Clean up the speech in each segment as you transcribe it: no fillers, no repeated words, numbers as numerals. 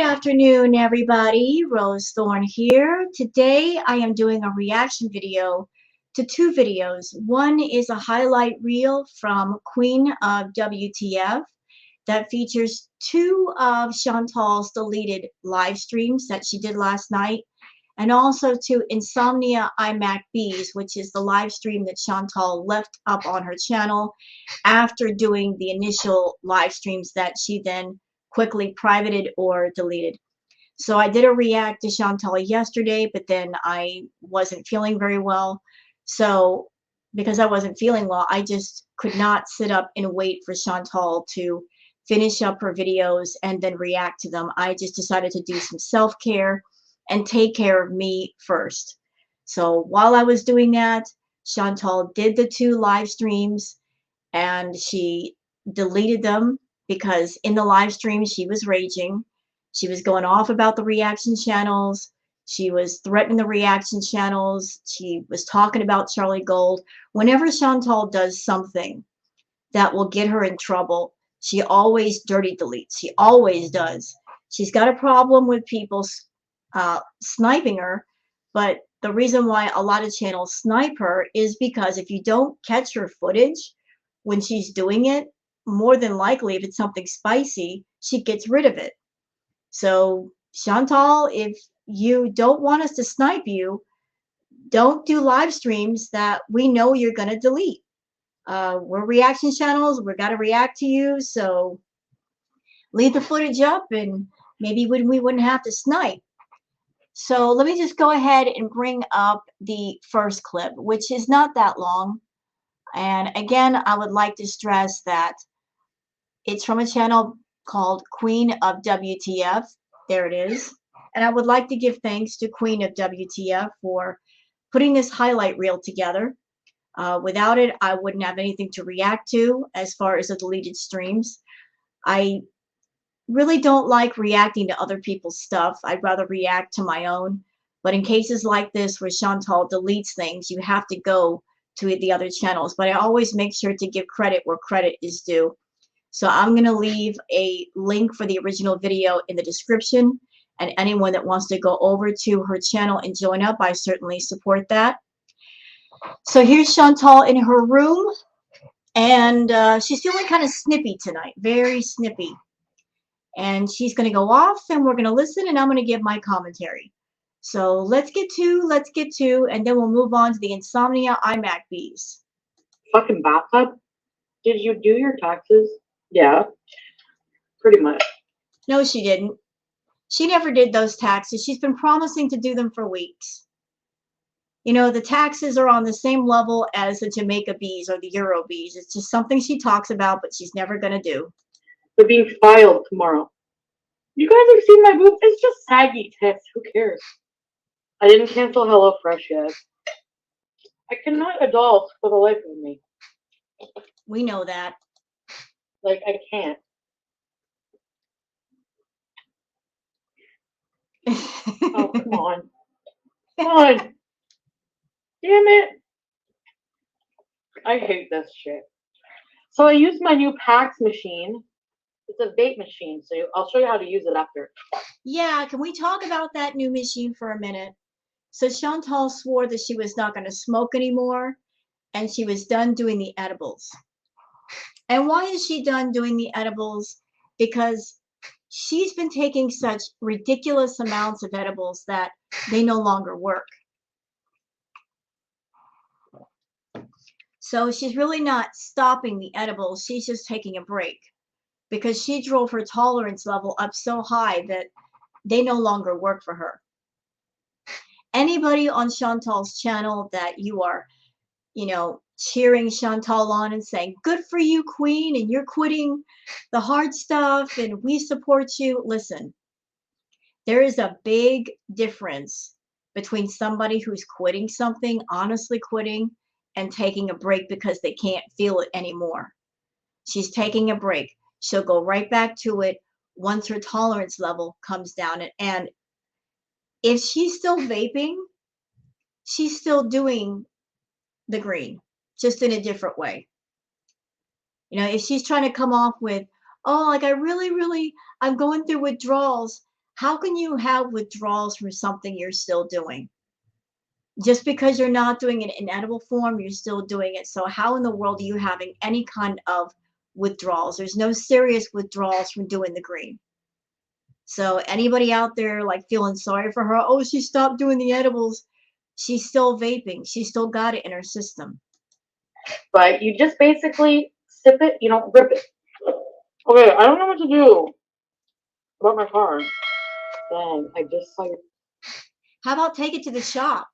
afternoon, everybody. Rose Thorn here. Today I am doing a reaction video to two videos. One is a highlight reel from Queen of WTF that features two of Chantal's deleted live streams that she did last night, and also to Insomnia iMac Bees, which is the live stream that Chantal left up on her channel after doing the initial live streams that she then quickly privated or deleted. So I did a react to Chantal yesterday, but then I wasn't feeling very well. So because I wasn't feeling well, I just could not sit up and wait for Chantal to finish up her videos and then react to them. I just decided to do some self-care and take care of me first. So while I was doing that, Chantal did the two live streams and she deleted them because in the live stream she was raging. She was going off about the reaction channels. She was threatening the reaction channels. She was talking about Charlie Gold. Whenever Chantal does something that will get her in trouble, she always dirty deletes. She always does. She's got a problem with people sniping her, but the reason why a lot of channels snipe her is because if you don't catch her footage when she's doing it, more than likely, if it's something spicy, she gets rid of it. So Chantal, if you don't want us to snipe you, don't do live streams that we know you're going to delete. We're reaction channels. We're got to react to you. So leave the footage up and maybe we wouldn't have to snipe. So let me just go ahead and bring up the first clip, which is not that long. And again, I would like to stress that it's from a channel called Queen of WTF. There it is. And I would like to give thanks to Queen of WTF for putting this highlight reel together. Without it, I wouldn't have anything to react to as far as the deleted streams. I really don't like reacting to other people's stuff. I'd rather react to my own. But in cases like this where Chantal deletes things, you have to go to the other channels. But I always make sure to give credit where credit is due. So I'm going to leave a link for the original video in the description. And anyone that wants to go over to her channel and join up, I certainly support that. So here's Chantal in her room. And she's feeling kind of snippy tonight. Very snippy. And she's going to go off and we're going to listen and I'm going to give my commentary. So let's get to, and then we'll move on to the Insomnia iMac Bees. Fucking bathtub? Did you do your taxes? Yeah, pretty much. No, she didn't. She never did those taxes. She's been promising to do them for weeks. You know, the taxes are on the same level as the Jamaica bees or the Euro bees. It's just something she talks about, but she's never going to do. They're being filed tomorrow. You guys have seen my boob? It's just saggy tits. Who cares? I didn't cancel HelloFresh yet. I cannot adult for the life of me. We know that. Like, I can't. Oh, come on. Come on. Damn it. I hate this shit. So I used my new PAX machine. It's a vape machine, so I'll show you how to use it after. Yeah, can we talk about that new machine for a minute? So Chantal swore that she was not going to smoke anymore, and she was done doing the edibles. And why is she done doing the edibles? Because she's been taking such ridiculous amounts of edibles that they no longer work. So she's really not stopping the edibles. She's just taking a break because she drove her tolerance level up so high that they no longer work for her. Anybody on Chantal's channel that you are, you know, cheering Chantal on and saying, good for you, Queen, and you're quitting the hard stuff and we support you. Listen, there is a big difference between somebody who's quitting something, honestly quitting, and taking a break because they can't feel it anymore. She's taking a break. She'll go right back to it once her tolerance level comes down. And if she's still vaping, she's still doing the green, just in a different way. You know, if she's trying to come off with, oh, like I'm going through withdrawals. How can you have withdrawals from something you're still doing? Just because you're not doing it in edible form, you're still doing it. So how in the world are you having any kind of withdrawals? There's no serious withdrawals from doing the green. So anybody out there like feeling sorry for her, oh, she stopped doing the edibles. She's still vaping. She's still got it in her system. But you just basically sip it, you don't rip it. Okay, I don't know what to do about my car. Then I just saw your... How about take it to the shop?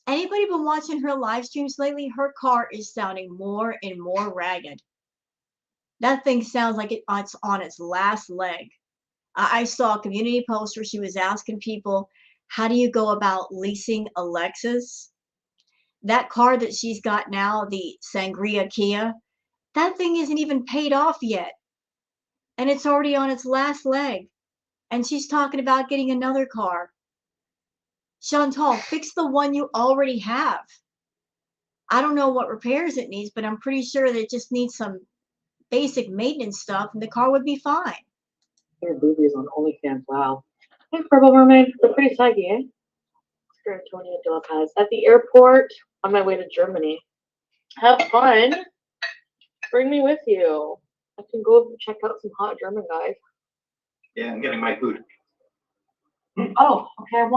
Anybody been watching her live streams lately? Her car is sounding more and more ragged. That thing sounds like it's on its last leg. I saw a community post where she was asking people, how do you go about leasing a Lexus? That car that she's got now, the Sangria Kia, that thing isn't even paid off yet. And it's already on its last leg. And she's talking about getting another car. Chantal, fix the one you already have. I don't know what repairs it needs, but I'm pretty sure that it just needs some basic maintenance stuff and the car would be fine. Your boobies on OnlyFans, wow. Hey, Purple Mermaid, they're pretty saggy, eh? Oscar Antonio de la Paz. At the airport on my way to Germany. Have fun. Bring me with you. I can go check out some hot German guys. Yeah, I'm getting my food. Oh, okay.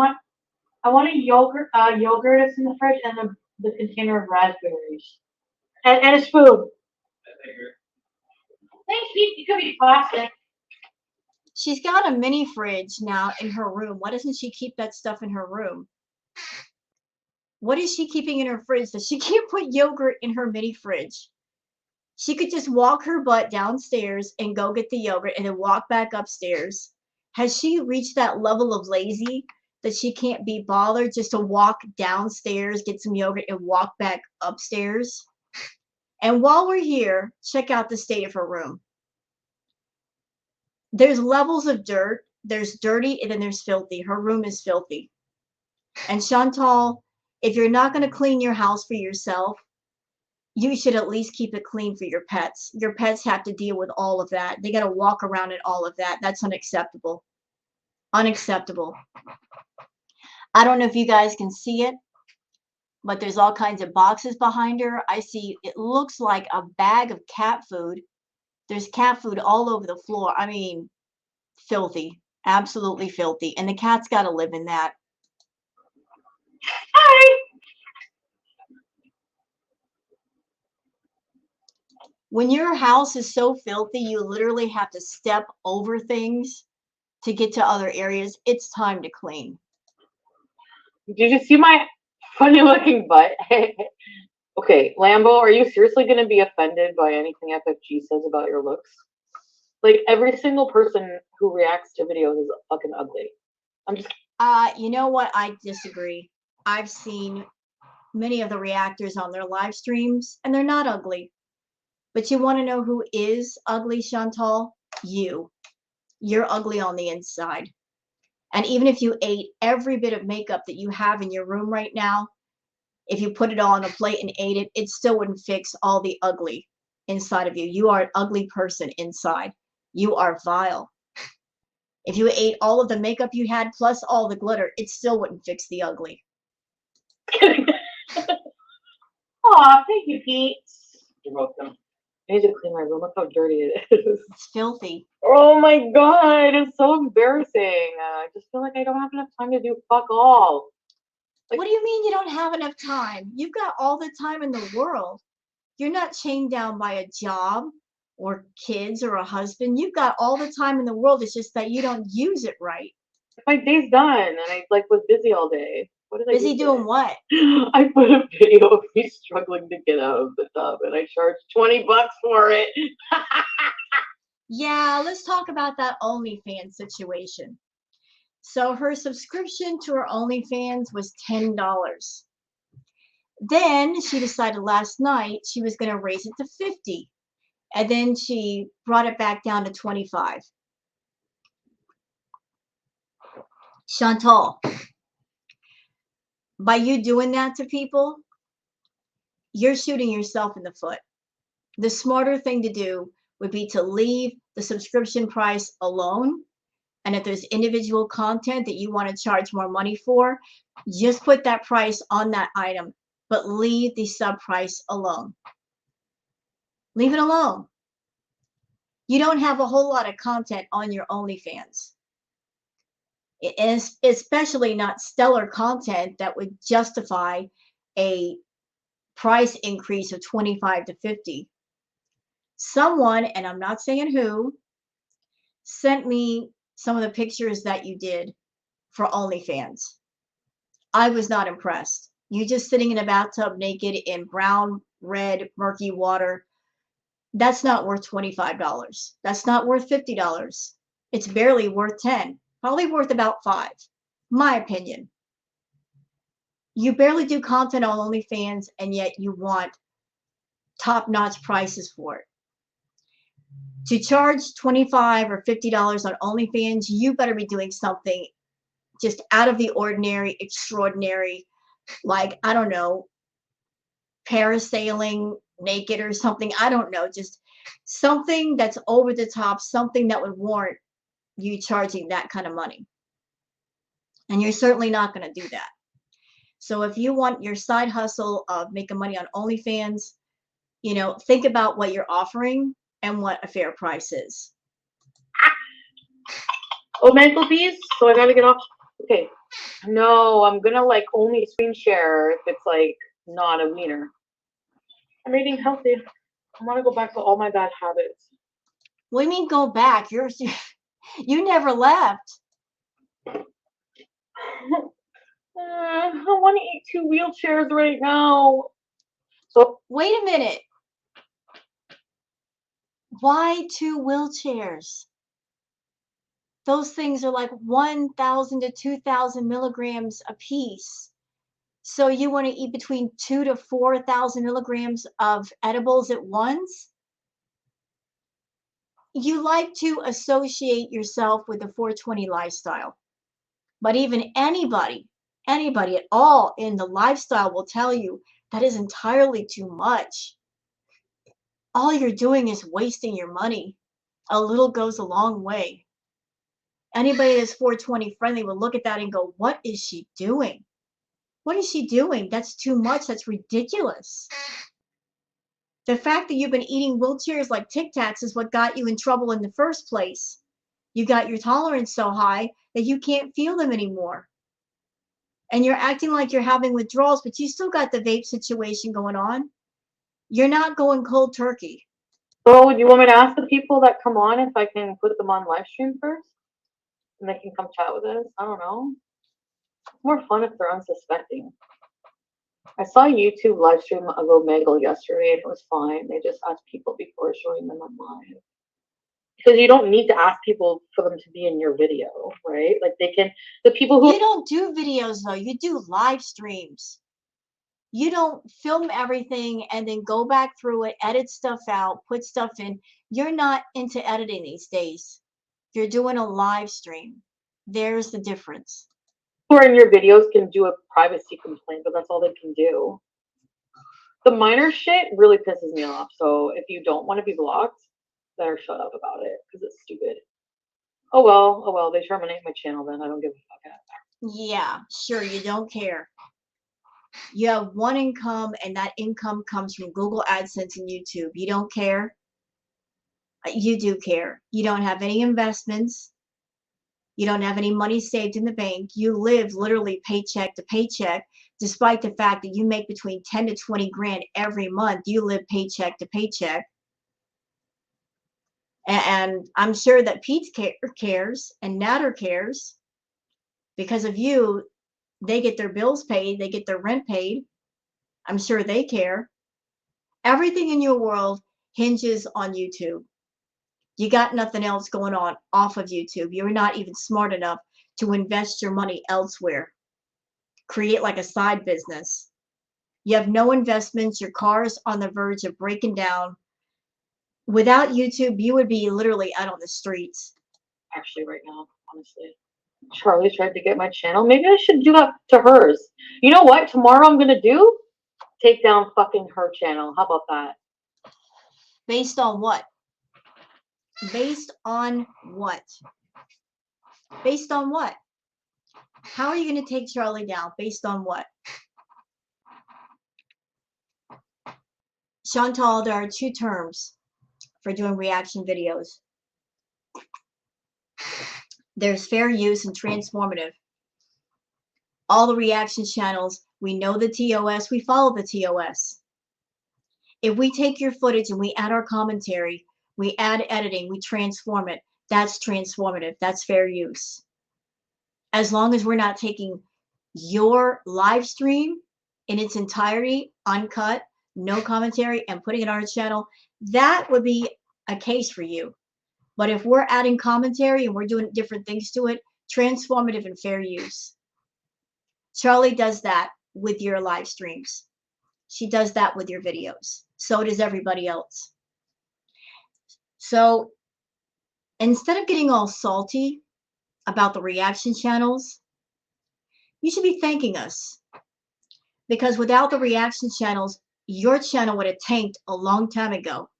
I want a yogurt that's in the fridge and the container of raspberries. And a spoon. Thanks, Pete. It could be plastic. She's got a mini fridge now in her room. Why doesn't she keep that stuff in her room? What is she keeping in her fridge? She can't put yogurt in her mini fridge. She could just walk her butt downstairs and go get the yogurt and then walk back upstairs. Has she reached that level of lazy that she can't be bothered just to walk downstairs, get some yogurt, and walk back upstairs? And while we're here, check out the state of her room. There's levels of dirt. There's dirty and then there's filthy. Her room is filthy. And Chantal, if you're not going to clean your house for yourself, you should at least keep it clean for your pets. Your pets have to deal with all of that. They got to walk around in all of that. That's unacceptable. Unacceptable. I don't know if you guys can see it, but there's all kinds of boxes behind her. I see, it looks like a bag of cat food. There's cat food all over the floor. I mean, filthy. Absolutely filthy. And the cat's got to live in that. Hi. When your house is so filthy, you literally have to step over things to get to other areas. It's time to clean. Did you see my funny looking butt? Okay, Lambo, are you seriously going to be offended by anything FFG says about your looks? Like, every single person who reacts to videos is fucking ugly. I'm just... You know what? I disagree. I've seen many of the reactors on their live streams, and they're not ugly. But you want to know who is ugly, Chantal? You. You're ugly on the inside. And even if you ate every bit of makeup that you have in your room right now, if you put it all on a plate and ate it, it still wouldn't fix all the ugly inside of you. You are an ugly person inside. You are vile. If you ate all of the makeup you had plus all the glitter, it still wouldn't fix the ugly. Aw, thank you, Pete. You're welcome. I need to clean my room. Look how dirty it is. It's filthy. Oh my god, it's so embarrassing. I just feel like I don't have enough time to do fuck all. Like, what do you mean you don't have enough time? You've got all the time in the world. You're not chained down by a job or kids or a husband. You've got all the time in the world. It's just that you don't use it right. my day's done and I like was busy all day. What did I Busy do doing what? I put a video of me struggling to get out of the tub and I charged $20 for it. Yeah, let's talk about that OnlyFans situation. So her subscription to her OnlyFans was $10. Then she decided last night she was going to raise it to $50. And then she brought it back down to $25. Chantal, by you doing that to people, you're shooting yourself in the foot. The smarter thing to do would be to leave the subscription price alone And if there's individual content that you want to charge more money for, just put that price on that item, but leave the sub price alone. Leave it alone. You don't have a whole lot of content on your OnlyFans. And especially not stellar content that would justify a price increase of 25 to 50. Someone, and I'm not saying who, sent me some of the pictures that you did for OnlyFans. I was not impressed. You just sitting in a bathtub naked in brown, red, murky water. That's not worth $25. That's not worth $50. It's barely worth 10. Probably worth about 5. My opinion. You barely do content on OnlyFans, and yet you want top-notch prices for it. To charge $25 or $50 on OnlyFans, you better be doing something just out of the ordinary, extraordinary, like, I don't know, parasailing naked or something. I don't know, just something that's over the top, something that would warrant you charging that kind of money. And you're certainly not going to do that. So if you want your side hustle of making money on OnlyFans, you know, think about what you're offering and what a fair price is. Oh, mental piece. So I gotta get off. Okay. No, I'm gonna like only screen share if it's like not a wiener. I'm eating healthy. I want to go back to all my bad habits. What do you mean go back? You never left. I want to eat 2 wheelchairs right now. So wait a minute. Why 2 wheelchairs? Those things are like 1,000 to 2,000 milligrams a piece. So you want to eat between 2,000 to 4,000 milligrams of edibles at once? You like to associate yourself with the 420 lifestyle. But even anybody at all in the lifestyle will tell you that is entirely too much. All you're doing is wasting your money. A little goes a long way. Anybody that's 420 friendly will look at that and go, what is she doing? What is she doing? That's too much. That's ridiculous. The fact that you've been eating wheelchairs like Tic Tacs is what got you in trouble in the first place. You got your tolerance so high that you can't feel them anymore. And you're acting like you're having withdrawals, but you still got the vape situation going on. You're not going cold turkey. do you want me to ask the people that come on if I can put them on live stream first? And they can come chat with us? I don't know. It's more fun if they're unsuspecting. I saw a YouTube live stream of Omegle yesterday and it was fine. They just asked people before showing them on live. Because you don't need to ask people for them to be in your video, right? Like they can, the people who— You don't do videos though, you do live streams. You don't film everything and then go back through it, edit stuff out, put stuff in. You're not into editing these days. You're doing a live stream. There's the difference. who are in your videos can do a privacy complaint, but that's all they can do. The minor shit really pisses me off. So if you don't want to be blocked, better shut up about it because it's stupid. Oh well, they terminate my channel then. I don't give a fuck. Yeah, sure, you don't care. You have one income and that income comes from Google AdSense and YouTube. You don't care? You do care. You don't have any investments. You don't have any money saved in the bank. You live literally paycheck to paycheck, despite the fact that you make between 10 to 20 grand every month. You live paycheck to paycheck. And I'm sure that Pete cares and Natter cares. Because of you, they get their bills paid. They get their rent paid. I'm sure they care. Everything in your world hinges on YouTube. You got nothing else going on off of YouTube. You're not even smart enough to invest your money elsewhere. Create like a side business. You have no investments. Your car is on the verge of breaking down. Without YouTube, you would be literally out on the streets. Actually, right now, honestly. Charlie tried to get my channel. Maybe I should do that to hers. You know what? Tomorrow I'm gonna do? Take down fucking her channel. How about that? Based on what? Based on what? Based on what? How are you going to take Charlie down? Based on what? Chantal, there are two terms for doing reaction videos. There's fair use and transformative. All the reaction channels, we know the TOS, we follow the TOS. If we take your footage and we add our commentary, we add editing, we transform it, that's transformative, that's fair use. As long as we're not taking your live stream in its entirety, uncut, no commentary, and putting it on our channel, that would be a case for you. But if we're adding commentary and we're doing different things to it, transformative and fair use. Charlie does that with your live streams. She does that with your videos. So does everybody else. So instead of getting all salty about the reaction channels, you should be thanking us. Because without the reaction channels, your channel would have tanked a long time ago.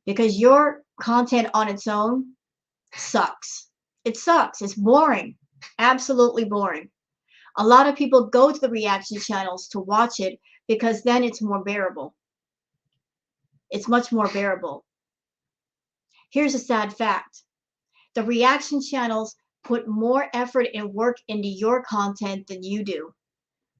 Because your content on its own sucks. It sucks. It's boring. Absolutely boring. A lot of people go to the reaction channels to watch it because then it's more bearable. It's much more bearable. Here's a sad fact. The reaction channels put more effort and work into your content than you do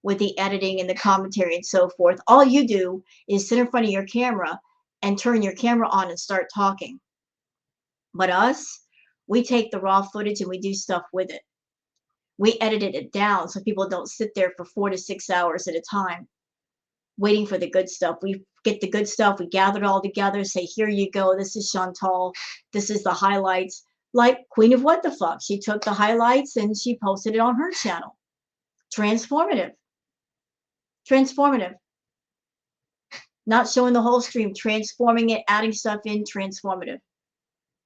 with the editing and the commentary and so forth. All you do is sit in front of your camera and turn your camera on and start talking. But us, we take the raw footage and we do stuff with it. We edited it down so people don't sit there for 4 to 6 hours at a time waiting for the good stuff. We get the good stuff, we gather it all together, say, here you go, this is Chantal, this is the highlights. Like Queen of What the Fuck, she took the highlights and she posted it on her channel. Transformative. Transformative. Not showing the whole stream, transforming it, adding stuff in, transformative.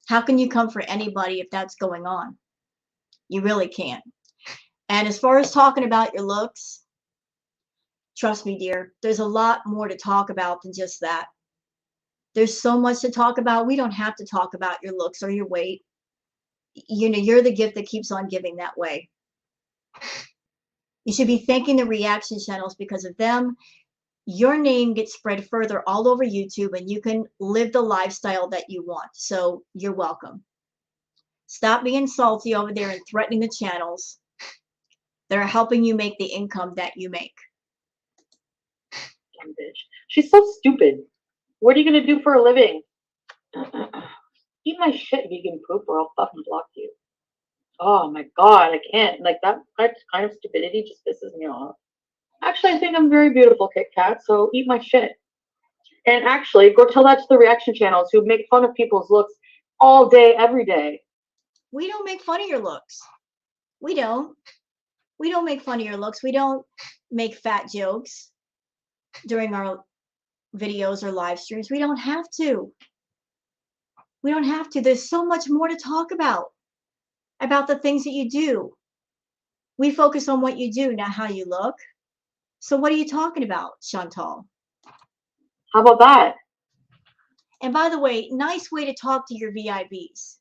How can you come for anybody if that's going on? You really can't. And as far as talking about your looks, trust me, dear, there's a lot more to talk about than just that. There's so much to talk about. We don't have to talk about your looks or your weight. You know, you're the gift that keeps on giving that way. You should be thanking the reaction channels because of them. Your name gets spread further all over YouTube and you can live the lifestyle that you want. So you're welcome. Stop being salty over there and threatening the channels that are helping you make the income that you make. Dumb bitch. She's so stupid. What are you gonna do for a living? Eat my shit, vegan poop, or I'll fucking block you. Oh my god, I can't. Like that kind of stupidity just pisses me off. Actually, I think I'm very beautiful, Kit Kat, so eat my shit. And actually, go tell that to the reaction channels who make fun of people's looks all day, every day. We don't make fun of your looks. We don't. We don't make fun of your looks. We don't make fat jokes during our videos or live streams. We don't have to. We don't have to. There's so much more to talk about the things that you do. We focus on what you do, not how you look. So what are you talking about, Chantal? How about that? And by the way, nice way to talk to your VIBs.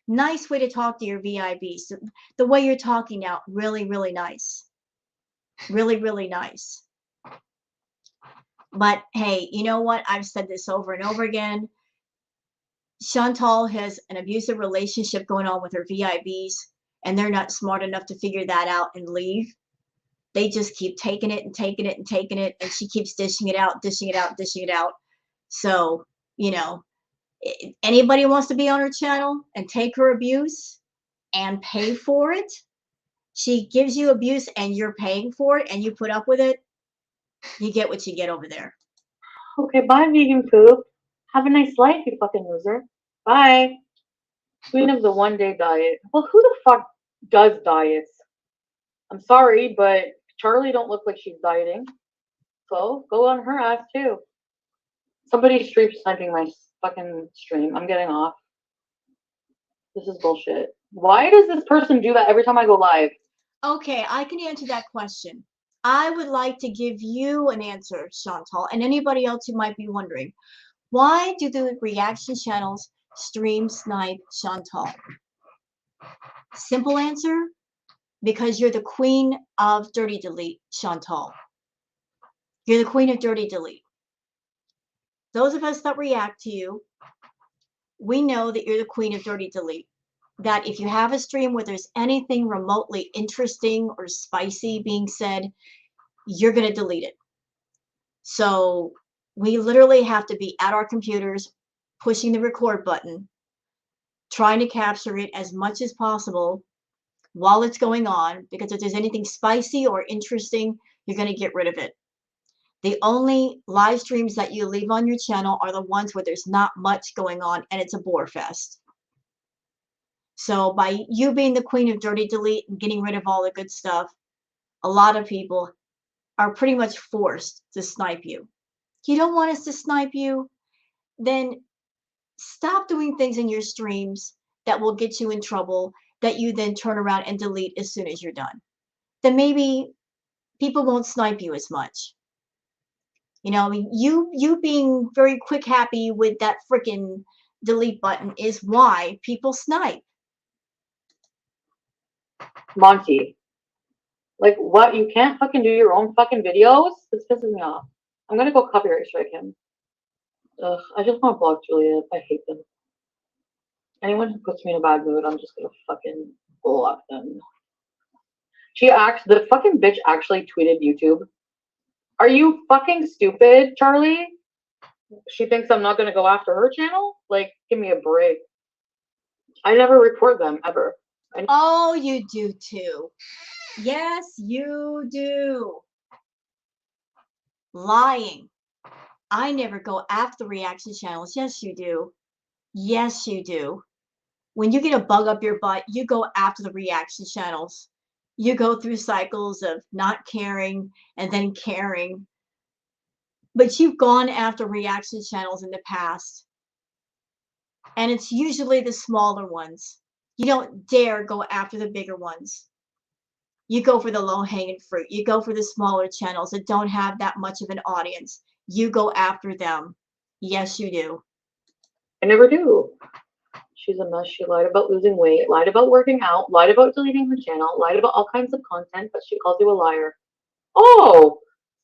Nice way to talk to your VIBs. The way you're talking now, really, really nice. Really, really nice. But hey, you know what? I've said this over and over again. Chantal has an abusive relationship going on with her VIBs, and they're not smart enough to figure that out and leave. They just keep taking it and taking it and taking it, and she keeps dishing it out, dishing it out, dishing it out. So, you know, anybody wants to be on her channel and take her abuse and pay for it, she gives you abuse and you're paying for it and you put up with it, you get what you get over there. Okay, bye, vegan poop. Have a nice life, you fucking loser. Bye. Queen of the one-day diet. Well, who the fuck does diets? I'm sorry, but Charlie don't look like she's dieting. So go on her ass too. Somebody's stream sniping my fucking stream. I'm getting off. This is bullshit. Why does this person do that every time I go live? Okay, I can answer that question. I would like to give you an answer, Chantal, and anybody else who might be wondering. Why do the reaction channels stream snipe Chantal? Simple answer, because you're the queen of dirty delete, Chantal. You're the queen of dirty delete. Those of us that react to you, we know that you're the queen of dirty delete. That if you have a stream where there's anything remotely interesting or spicy being said, you're going to delete it. So we literally have to be at our computers, pushing the record button, trying to capture it as much as possible while it's going on, because if there's anything spicy or interesting, you're going to get rid of it. The only live streams that you leave on your channel are the ones where there's not much going on and it's a bore fest. So by you being the queen of dirty delete and getting rid of all the good stuff, a lot of people are pretty much forced to snipe you. You don't want us to snipe you? Then stop doing things in your streams that will get you in trouble, that you then turn around and delete as soon as you're done. Then maybe people won't snipe you as much. You know, I mean, you being very quick happy with that freaking delete button is why people snipe. Monty. Like, what? You can't fucking do your own fucking videos? This pisses me off. I'm gonna go copyright strike him. Ugh, I just want to block Juliet. I hate them. Anyone who puts me in a bad mood, I'm just gonna fucking block them. The fucking bitch actually tweeted YouTube. Are you fucking stupid, Charlie? She thinks I'm not gonna go after her channel? Like, give me a break. I never report them, ever. Oh, you do too. Yes, you do. Lying. I never go after reaction channels. Yes, you do. Yes, you do. When you get a bug up your butt, you go after the reaction channels. You go through cycles of not caring and then caring. But you've gone after reaction channels in the past. And it's usually the smaller ones. You don't dare go after the bigger ones. You go for the low-hanging fruit. You go for the smaller channels that don't have that much of an audience. You go after them. Yes, you do. I never do. She's a mess. She lied about losing weight, lied about working out, lied about deleting her channel, lied about all kinds of content, but she calls you a liar. Oh,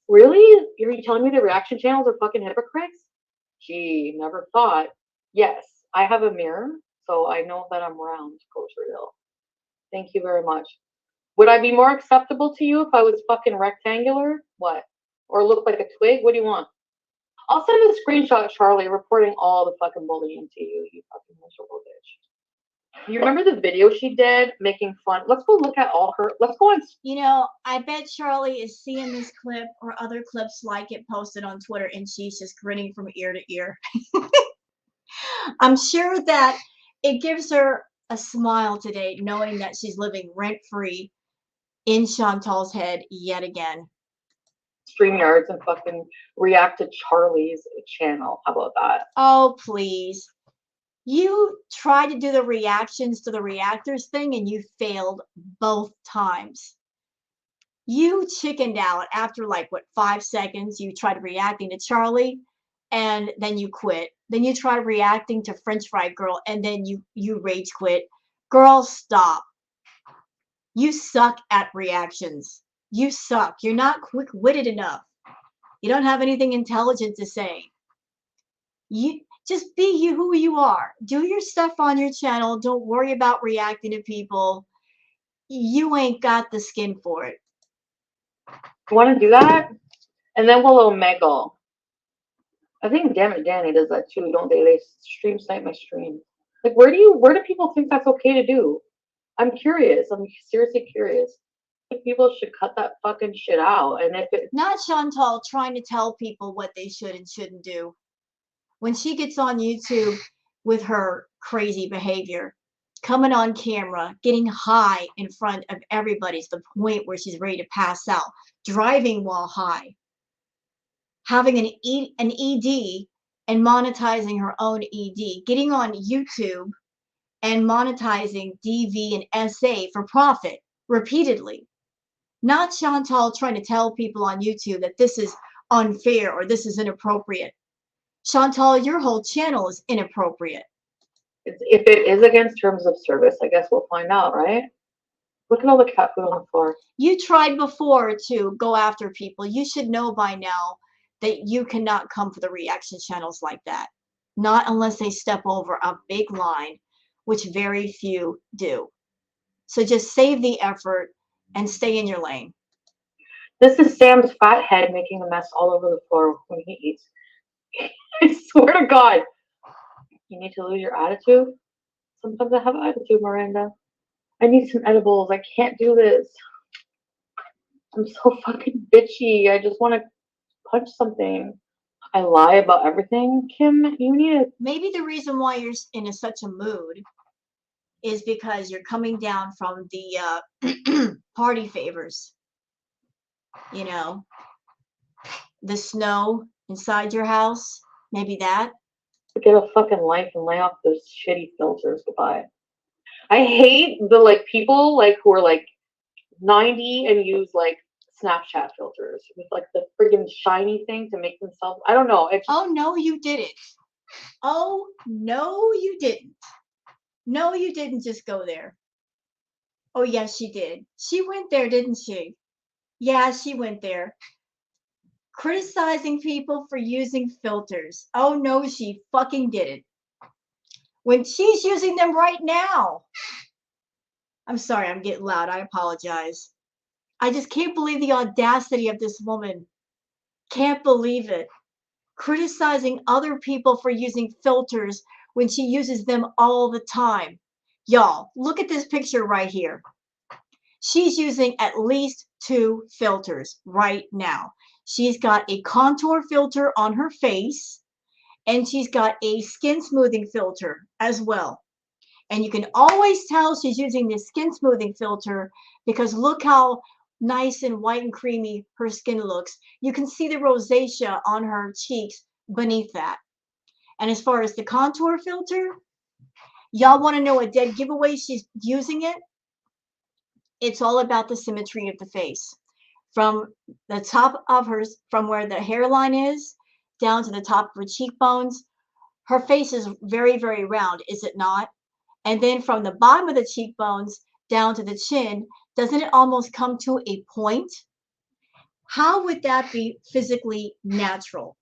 really? You're telling me the reaction channels are fucking hypocrites? Gee, never thought. Yes, I have a mirror, so I know that I'm round, Coach Real. Thank you very much. Would I be more acceptable to you if I was fucking rectangular? What? Or look like a twig? What do you want? I'll send a screenshot, Charlie, reporting all the fucking bullying to you, you fucking miserable bitch. You remember the video she did making fun? Let's go look at all her. Let's go on. You know, I bet Charlie is seeing this clip or other clips like it posted on Twitter, and she's just grinning from ear to ear. I'm sure that it gives her a smile today, knowing that she's living rent-free in Chantal's head yet again. StreamYards and fucking react to Charlie's channel. How about that? Oh, please. You tried to do the reactions to the reactors thing and you failed both times. You chickened out after like, what, 5 seconds? You tried reacting to Charlie and then you quit. Then you tried reacting to French Fry Girl and then you rage quit. Girl, stop. You suck at reactions. You suck. You're not quick-witted enough. You don't have anything intelligent to say. You just be you who you are. Do your stuff on your channel. Don't worry about reacting to people. You ain't got the skin for it. You want to do that? And then we'll Omegle. I think Damn It Danny does that too, don't they? They stream snipe my stream. Like, where do people think that's okay to do? I'm curious. I'm seriously curious. I think people should cut that fucking shit out. And if it Not Chantal trying to tell people what they should and shouldn't do. When she gets on YouTube with her crazy behavior, coming on camera, getting high in front of everybody to the point where she's ready to pass out, driving while high, having an ED and monetizing her own ED, getting on YouTube and monetizing DV and SA for profit repeatedly. Not Chantal trying to tell people on YouTube that this is unfair or this is inappropriate. Chantal, your whole channel is inappropriate. If it is against terms of service, I guess we'll find out, right? Look at all the cat food on the floor. You tried before to go after people. You should know by now that you cannot come for the reaction channels like that. Not unless they step over a big line, which very few do. So just save the effort and stay in your lane. This is Sam's fat head making a mess all over the floor when he eats. I swear to God. You need to lose your attitude? Sometimes I have attitude, Miranda. I need some edibles. I can't do this. I'm so fucking bitchy. I just want to punch something. I lie about everything. Kim, you need it. Maybe the reason why you're in such a mood is because you're coming down from the party favors. You know, the snow inside your house. Maybe that. Get a fucking life and lay off those shitty filters. Goodbye. I hate the like people like who are like 90 and use like Snapchat filters with like the friggin' shiny thing to make themselves. I don't know. It's Oh no, you didn't. Oh no, you didn't. No, you didn't just go there. Oh yes, she did. She went there, didn't she? Yeah, she went there. Criticizing people for using filters. Oh no, she fucking didn't. When she's using them right now. I'm sorry, I'm getting loud. I apologize. I just can't believe the audacity of this woman. Can't believe it. Criticizing other people for using filters when she uses them all the time. Y'all, look at this picture right here. She's using at least 2 filters right now. She's got a contour filter on her face, and she's got a skin smoothing filter as well. And you can always tell she's using this skin smoothing filter because look how nice and white and creamy her skin looks. You can see the rosacea on her cheeks beneath that. And as far as the contour filter, y'all want to know a dead giveaway she's using it? It's all about the symmetry of the face. From the top of hers, from where the hairline is, down to the top of her cheekbones, her face is very, very round, is it not? And then from the bottom of the cheekbones down to the chin, doesn't it almost come to a point? How would that be physically natural?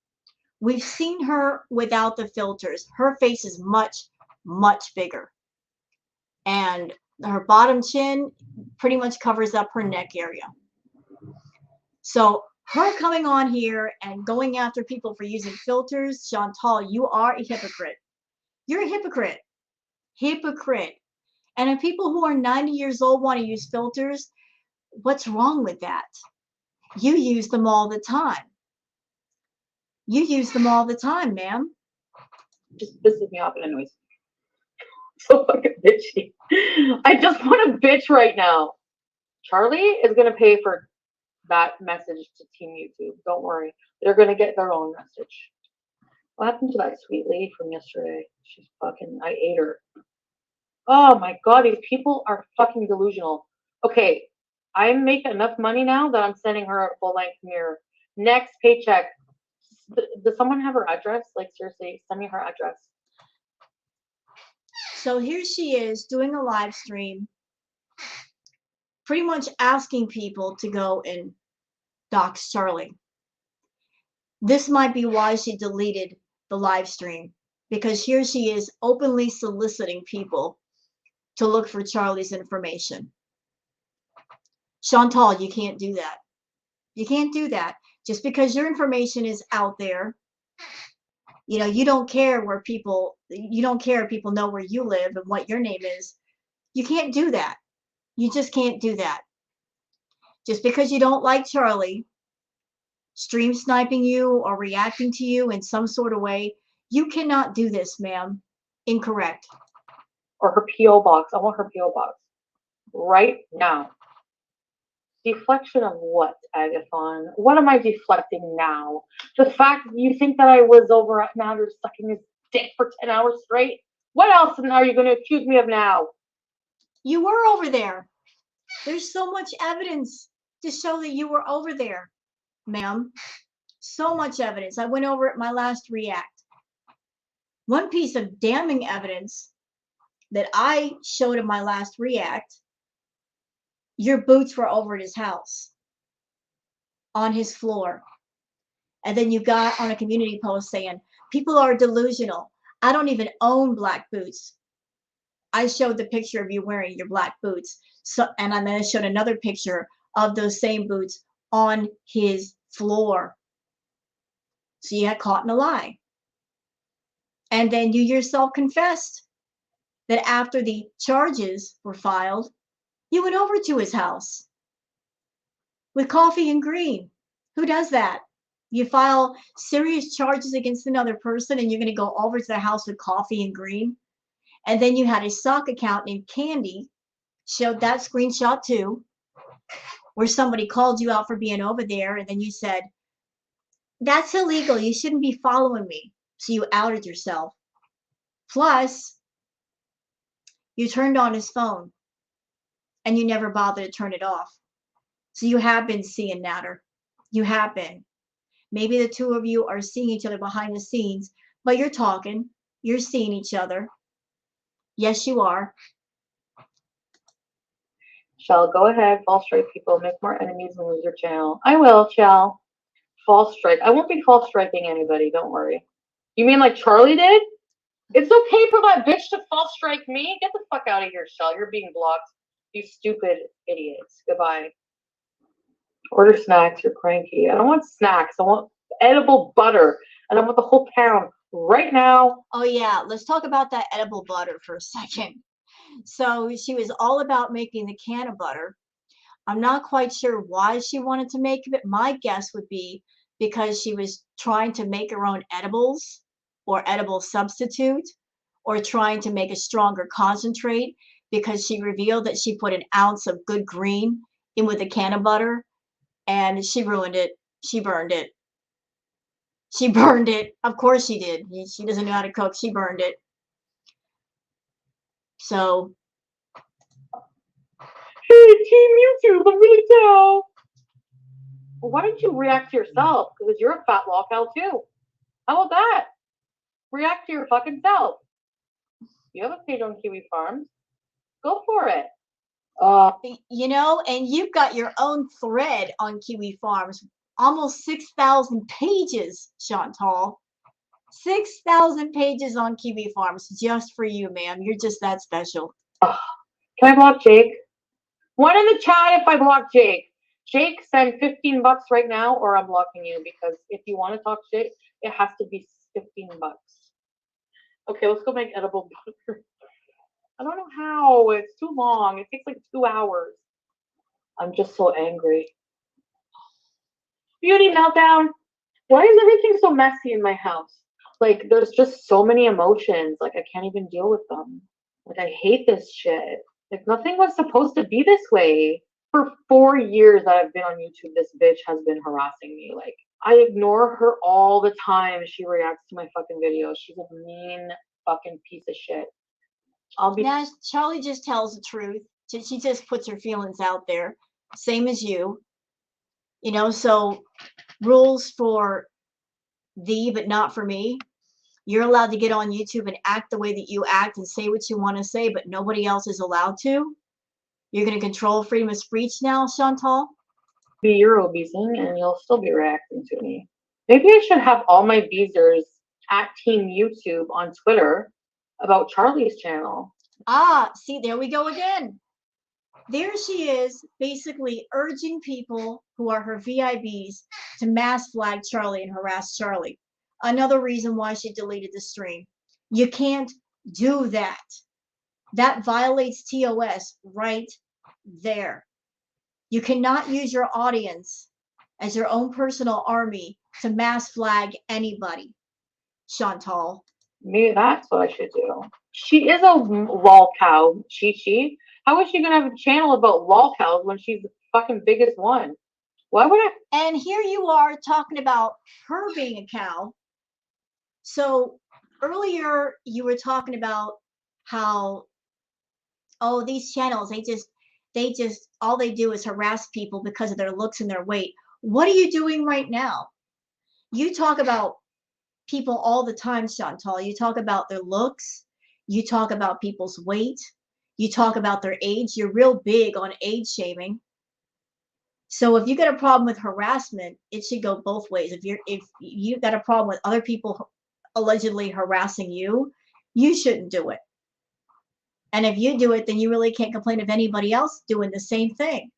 We've seen her without the filters. Her face is much, much bigger. And her bottom chin pretty much covers up her neck area. So her coming on here and going after people for using filters, Chantal, you are a hypocrite. You're a hypocrite. Hypocrite. And if people who are 90 years old want to use filters, what's wrong with that? You use them all the time. You use them all the time, ma'am. just pisses me off anyways. So fucking bitchy. I just want to bitch right now. Charlie is gonna pay for that message to Team YouTube. Don't worry. They're gonna get their own message. What happened to that sweet lady from yesterday? She's fucking, I ate her. Oh my God, these people are fucking delusional. Okay, I make enough money now that I'm sending her a full-length mirror. Next paycheck. Does someone have her address? Like, seriously, send me her address. So here she is doing a live stream, pretty much asking people to go and dox Charlie. This might be why she deleted the live stream, because here she is openly soliciting people to look for Charlie's information. Chantal, you can't do that. You can't do that. Just because your information is out there, you know, you don't care where people, you don't care if people know where you live and what your name is. You can't do that. You just can't do that. Just because you don't like Charlie stream sniping you or reacting to you in some sort of way, you cannot do this, ma'am. Incorrect. Or her P.O. box. I want her P.O. box. Right now. Deflection of what, Agathon? What am I deflecting now? The fact that you think that I was over at Nader sucking his dick for 10 hours straight? What else are you going to accuse me of now? You were over there. There's so much evidence to show that you were over there, ma'am. So much evidence. I went over it my last react. One piece of damning evidence that I showed in my last react, your boots were over at his house on his floor. And then you got on a community post saying, people are delusional. I don't even own black boots. I showed the picture of you wearing your black boots. So, and then I showed another picture of those same boots on his floor. So you got caught in a lie. And then you yourself confessed that after the charges were filed, you went over to his house with coffee and green. Who does that? You file serious charges against another person and you're going to go over to their house with coffee and green. And then you had a sock account named Candy, showed that screenshot too, where somebody called you out for being over there. And then you said, that's illegal. You shouldn't be following me. So you outed yourself. Plus, you turned on his phone and you never bothered to turn it off. So you have been seeing Natter. You have been. Maybe the two of you are seeing each other behind the scenes, but you're talking. You're seeing each other. Yes, you are. Shell, go ahead. False strike people. Make more enemies and lose your channel. I will, Shell. False strike. I won't be false striking anybody. Don't worry. You mean like Charlie did? It's okay for that bitch to false strike me. Get the fuck out of here, Shell. You're being blocked. You stupid idiots. Goodbye. Order snacks. You're cranky. I don't want snacks. I want edible butter. And I want the whole town right now. Oh, yeah. Let's talk about that edible butter for a second. So she was all about making the can of butter. I'm not quite sure why she wanted to make it. My guess would be because she was trying to make her own edibles or edible substitute, or trying to make a stronger concentrate, because she revealed that she put an ounce of good green in with a can of butter and she ruined it. She burned it. She burned it. Of course she did. She doesn't know how to cook. She burned it. So. Hey, Team YouTube, I'm really down. Well, why don't you react to yourself? Because you're a fat lolcow too. How about that? React to your fucking self. You have a page on Kiwi Farms. Go for it. You know, and you've got your own thread on Kiwi Farms. Almost 6,000 pages, Chantal. 6,000 pages on Kiwi Farms just for you, ma'am. You're just that special. Can I block Jake? One in the chat if I block Jake. Jake, send $15 right now or I'm blocking you, because if you want to talk shit, it has to be $15. Okay, let's go make edible butter. I don't know how. It's too long. It takes like 2 hours. I'm just so angry. Beauty meltdown. Why is everything so messy in my house? Like, there's just so many emotions. Like, I can't even deal with them. Like, I hate this shit. Like, nothing was supposed to be this way. For 4 years that I've been on YouTube, this bitch has been harassing me. Like, I ignore her all the time. She reacts to my fucking videos. She's a mean fucking piece of shit. Now, Charlie just tells the truth. She just puts her feelings out there. Same as you. You know, so rules for thee, but not for me. You're allowed to get on YouTube and act the way that you act and say what you want to say, but nobody else is allowed to. You're going to control freedom of speech now, Chantal? Be Eurobizing and you'll still be reacting to me. Maybe I should have all my beezers at Team YouTube on Twitter about Charlie's channel. Ah, see, there we go again. There she is, basically urging people who are her VIBs to mass flag Charlie and harass Charlie. Another reason why she deleted the stream. You can't do that. That violates TOS right there. You cannot use your audience as your own personal army to mass flag anybody, Chantal. Maybe that's what I should do. She is a lol cow, Chi. How is she going to have a channel about lol cows when she's the fucking biggest one? Why would I? And here you are talking about her being a cow. So earlier you were talking about how, oh, these channels, they just, all they do is harass people because of their looks and their weight. What are you doing right now? You talk about people all the time, Chantal. You talk about their looks. You talk about people's weight. You talk about their age. You're real big on age shaming. So if you got a problem with harassment, it should go both ways. If you got a problem with other people allegedly harassing you, you shouldn't do it. And if you do it, then you really can't complain of anybody else doing the same thing.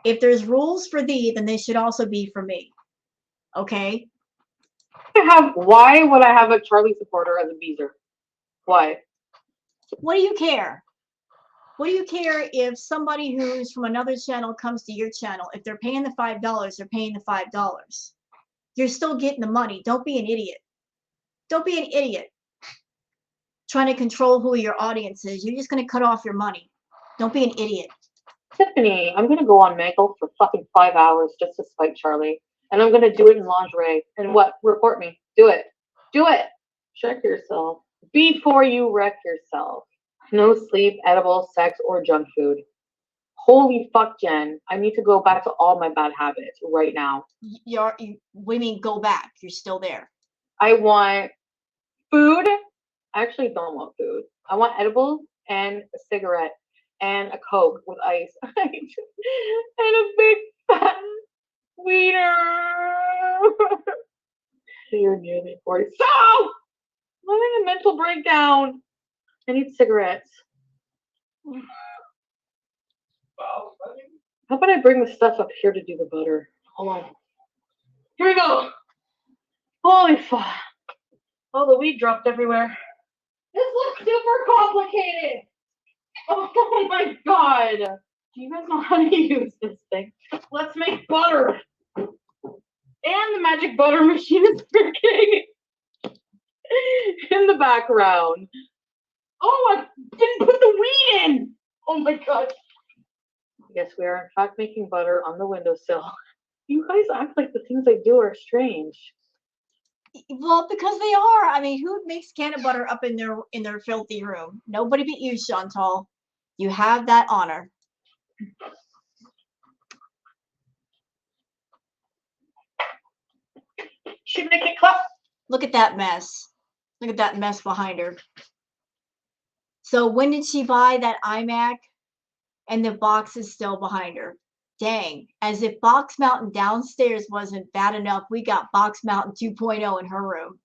If there's rules for thee, then they should also be for me. Okay? Why would I have a Charlie supporter as a beezer? Why? What do you care? What do you care if somebody who's from another channel comes to your channel? If they're paying the $5, they're paying the $5. You're still getting the money. Don't be an idiot. Don't be an idiot trying to control who your audience is. You're just going to cut off your money. Don't be an idiot. Tiffany, I'm going to go on Megal for fucking 5 hours just to spite Charlie. And I'm going to do it in lingerie. And what? Report me. Do it. Do it. Check yourself before you wreck yourself. No sleep, edibles, sex, or junk food. Holy fuck, Jen. I need to go back to all my bad habits right now. What do you mean go back? You're still there. I want food. I actually don't want food. I want edibles and a cigarette and a Coke with ice. And a big fat wiener. You're nearly 40. So! I'm having a mental breakdown. I need cigarettes. How about I bring the stuff up here to do the butter? Hold on. Here we go. Holy fuck. Oh, the weed dropped everywhere. This looks super complicated. Oh my god. Do you guys know how to use this thing? Let's make butter. And the magic butter machine is working in the background. Oh, I didn't put the weed in. Oh my god. Yes, we are in fact making butter on the windowsill. You guys act like the things I do are strange. Well, because they are. I mean, who makes can of butter up in their filthy room? Nobody but you, Chantal. You have that honor. Should make it clap. Look at that mess. Look at that mess behind her. So when did she buy that iMac? And the box is still behind her. Dang. As if Box Mountain downstairs wasn't bad enough, we got Box Mountain 2.0 in her room.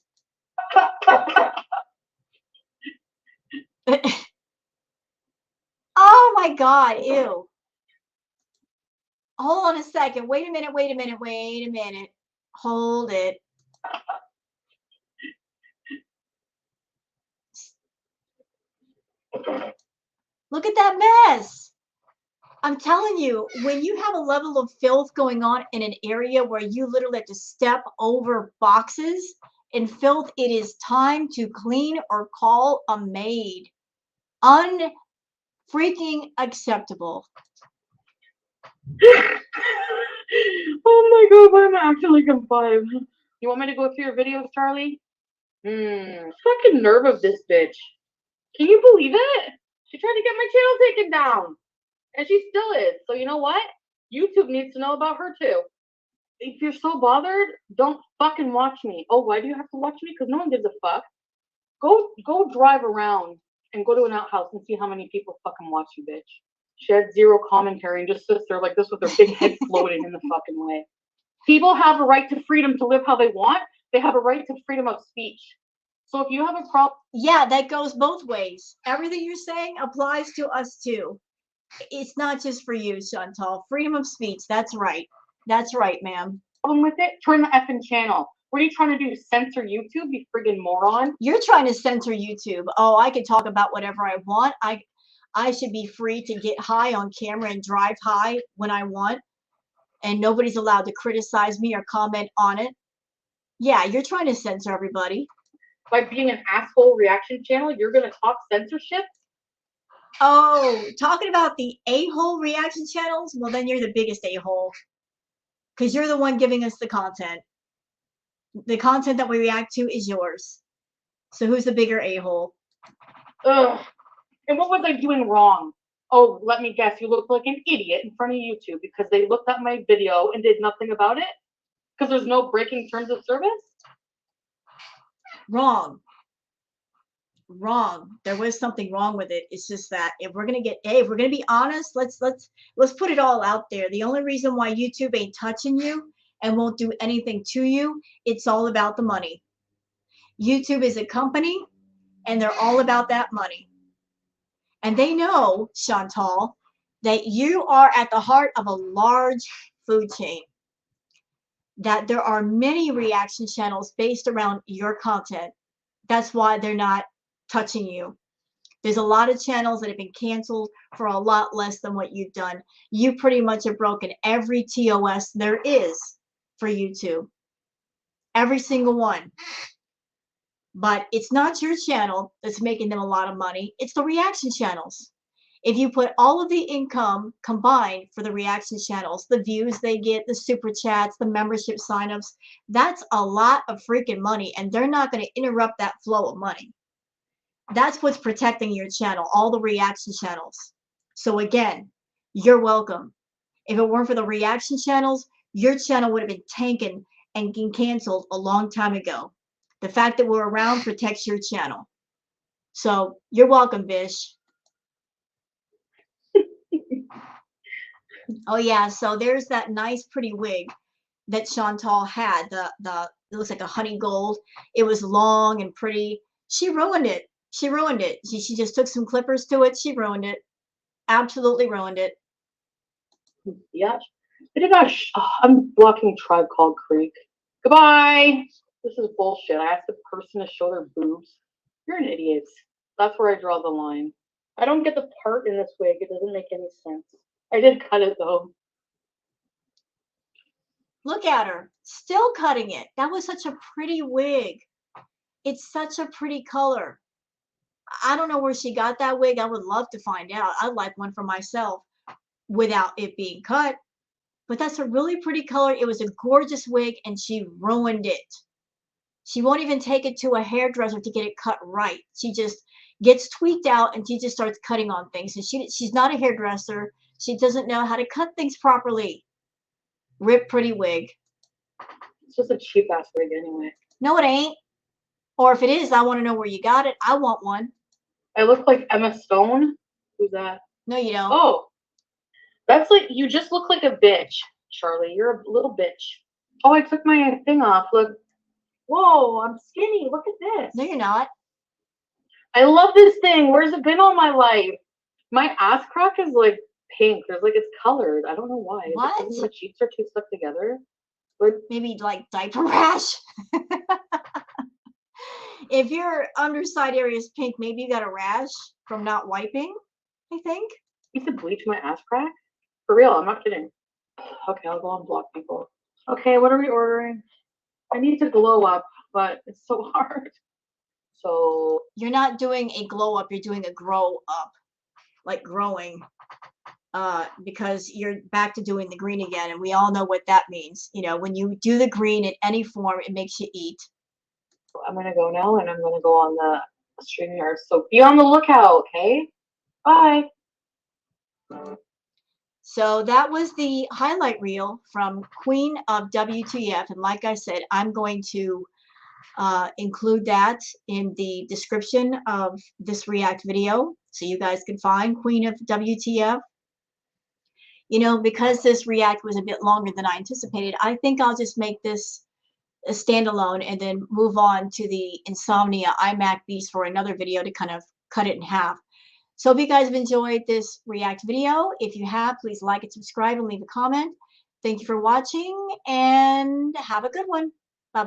Oh my god, ew. Hold on a second. Wait a minute, wait a minute, wait a minute. Hold it. Look at that mess. I'm telling you, when you have a level of filth going on in an area where you literally have to step over boxes and filth, it is time to clean or call a maid. Unfreaking acceptable. Oh my god, I'm actually confused. You want me to go through your videos, Charlie? Fucking nerve of this bitch. Can you believe it? She tried to get my channel taken down. And she still is. So you know what? YouTube needs to know about her too. If you're so bothered, don't fucking watch me. Oh, why do you have to watch me? Because no one gives a fuck. Go drive around and go to an outhouse and see how many people fucking watch you, bitch. She had zero commentary and just sits there like this with her big head floating in the fucking way. People have a right to freedom to live how they want. They have a right to freedom of speech. So if you have a problem... Yeah, that goes both ways. Everything you're saying applies to us too. It's not just for you, Chantal. Freedom of speech. That's right. That's right, ma'am. Problem with it? Turn the effing channel. What are you trying to do? Censor YouTube, you friggin' moron? You're trying to censor YouTube. Oh, I can talk about whatever I want. I should be free to get high on camera and drive high when I want. And nobody's allowed to criticize me or comment on it. Yeah, you're trying to censor everybody. By being an asshole reaction channel, you're gonna talk censorship? Oh, talking about the a-hole reaction channels? Well, then you're the biggest a-hole. Because you're the one giving us the content. The content that we react to is yours. So who's the bigger a-hole? Ugh. And what was I doing wrong? Oh, let me guess, you look like an idiot in front of YouTube because they looked at my video and did nothing about it? Because there's no breaking terms of service? Wrong. wrong. There was something wrong with it. It's just that if we're gonna be honest, let's put it all out there. The only reason why YouTube ain't touching you and won't do anything to you, it's all about the money. YouTube is a company, and they're all about that money. And they know, Chantal, that you are at the heart of a large food chain. That there are many reaction channels based around your content. That's why they're not touching you. There's a lot of channels that have been canceled for a lot less than what you've done. You pretty much have broken every TOS there is for YouTube. Every single one. But it's not your channel that's making them a lot of money. It's the reaction channels. If you put all of the income combined for the reaction channels, the views they get, the super chats, the membership signups, that's a lot of freaking money, and they're not going to interrupt that flow of money. That's what's protecting your channel, all the reaction channels. So again, you're welcome. If it weren't for the reaction channels, your channel would have been tanking and getting canceled a long time ago. The fact that we're around protects your channel. So you're welcome, Bish. Oh yeah, so there's that nice pretty wig that Chantal had. It looks like a honey gold. It was long and pretty. She ruined it. She ruined it. She just took some clippers to it. She ruined it. Absolutely ruined it. Yeah. I did not. I'm blocking Tribe Called Creek. Goodbye. This is bullshit. I asked the person to show their boobs. You're an idiot. That's where I draw the line. I don't get the part in this wig. It doesn't make any sense. I did cut it though. Look at her. Still cutting it. That was such a pretty wig. It's such a pretty color. I don't know where she got that wig. I would love to find out. I'd like one for myself without it being cut. But that's a really pretty color. It was a gorgeous wig, and she ruined it. She won't even take it to a hairdresser to get it cut right. She just gets tweaked out, and she just starts cutting on things. And she's not a hairdresser. She doesn't know how to cut things properly. Rip pretty wig. It's just a cheap ass wig anyway. No, it ain't. Or if it is, I want to know where you got it. I want one. I look like Emma Stone. Who's that? No, you don't. Oh, that's like, you just look like a bitch, Charlie. You're a little bitch. Oh, I took my thing off. Look. Whoa, I'm skinny. Look at this. No, you're not. I love this thing. Where's it been all my life? My ass crack is like pink. There's like, it's colored. I don't know why. What? My cheeks are too stuck together. But Maybe like diaper rash. If your underside area is pink, maybe you got a rash from not wiping, I think. you need to bleach my ass crack? For real, I'm not kidding. Okay, I'll go and block people. Okay, what are we ordering? I need to glow up, but it's so hard. So You're not doing a glow up, you're doing a grow up. Like growing. Because you're back to doing the green again, and we all know what that means. You know, when you do the green in any form, it makes you eat. I'm gonna go now, and I'm gonna go on the StreamYard. So be on the lookout, okay? Bye. So that was the highlight reel from Queen of WTF, and like I said, I'm going to include that in the description of this React video, so you guys can find Queen of WTF. You know, because this React was a bit longer than I anticipated, I think I'll just make this a standalone and then move on to the Insomnia iMac Beast for another video to kind of cut it in half. So if you guys have enjoyed this React video, if you have, please like and subscribe and leave a comment. Thank you for watching, and have a good one.